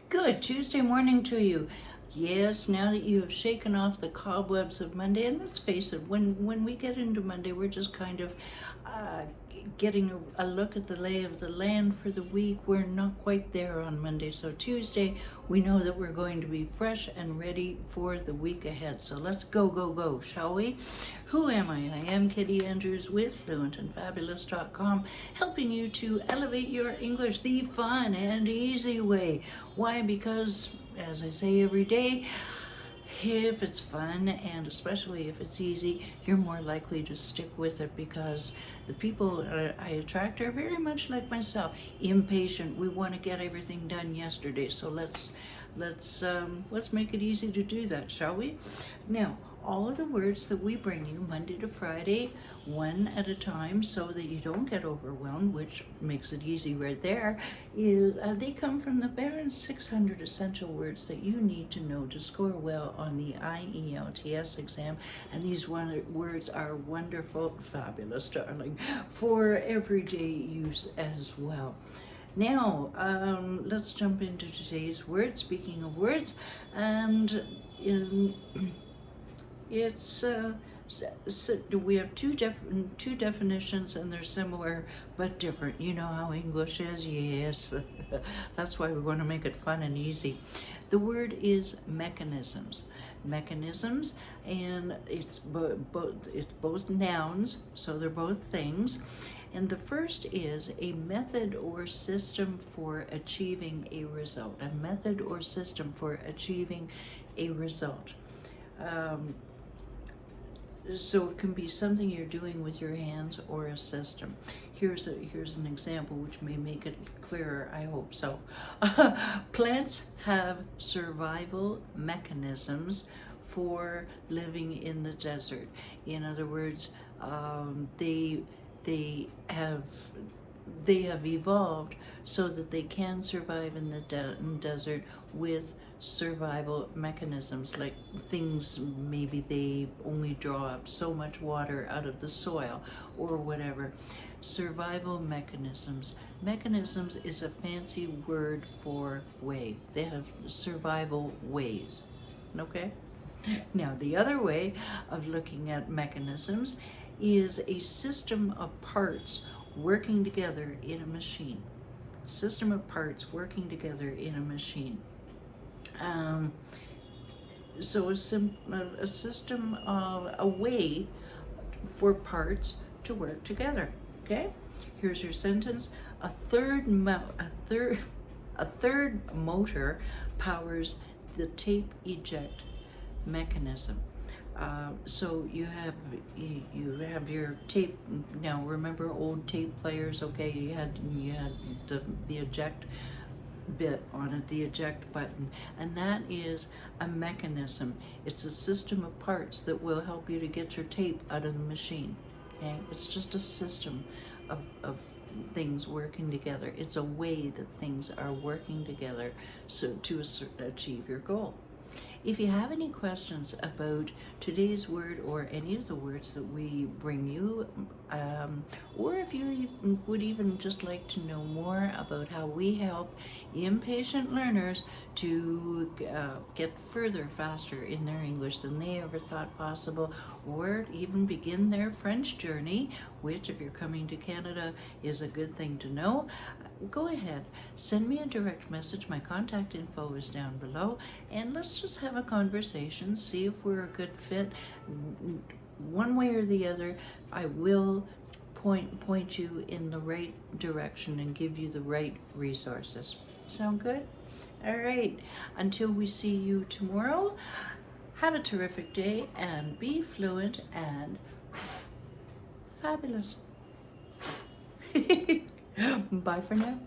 Good Tuesday morning to you. Yes, now that you have shaken off the cobwebs of Monday, and let's face it, when we get into Monday, we're just kind of uh, getting a look at the lay of the land for the week. We're not quite there on Monday, so Tuesday, we know that we're going to be fresh and ready for the week ahead. So let's go, go, go, shall we? Who am I? I am Kitti Andrews with fluentandfabulous.com, helping you to elevate your English the fun and easy way. Why? Because, as I say every day, if it's fun and especially if it's easy, you're more likely to stick with it because the people I attract are very much like myself, impatient. We want to get everything done yesterday, so let's make it easy to do that, shall we? Now, all of the words that we bring you Monday to Friday, one at a time, so that you don't get overwhelmed, which makes it easy right there, is they come from the Barron's 600 essential words that you need to know to score well on the IELTS exam. And these words are wonderful, fabulous, darling, for everyday use as well. Now, let's jump into today's word. Speaking of words, and it's we have two definitions, and they're similar but different. You know how English is, yes. That's why we want to make it fun and easy. The word is mechanisms. Mechanisms, and it's both nouns, so they're both things. And the first is a method or system for achieving a result. A method or system for achieving a result. So it can be something you're doing with your hands or a system. Here's an example which may make it clearer, I hope so. Plants have survival mechanisms for living in the desert. In other words, they have evolved so that they can survive in the desert with survival mechanisms, like things, maybe they only draw up so much water out of the soil or whatever. Survival mechanisms. Mechanisms is a fancy word for way. They have survival ways. Okay? Now, the other way of looking at mechanisms is a system of parts working together in a machine. System of parts working together in a machine. So a system of a way for parts to work together. Okay, here's your sentence. A third motor powers the tape eject mechanism. So you have your tape. Now remember old tape players, okay? You had the eject bit on it, the eject button, and that is a mechanism. It's a system of parts that will help you to get your tape out of the machine. Okay, it's just a system of things working together. It's a way that things are working together so to achieve your goal. If you have any questions about today's word or any of the words that we bring you, or if you would even just like to know more about how we help impatient learners to get further faster in their English than they ever thought possible, or even begin their French journey, which if you're coming to Canada is a good thing to know, go ahead, send me a direct message. My contact info is down below, and let's just have a conversation, see if we're a good fit. One way or the other, I will point you in the right direction and give you the right resources. Sound good? All right, until we see you tomorrow, have a terrific day and be fluent and fabulous. Bye for now.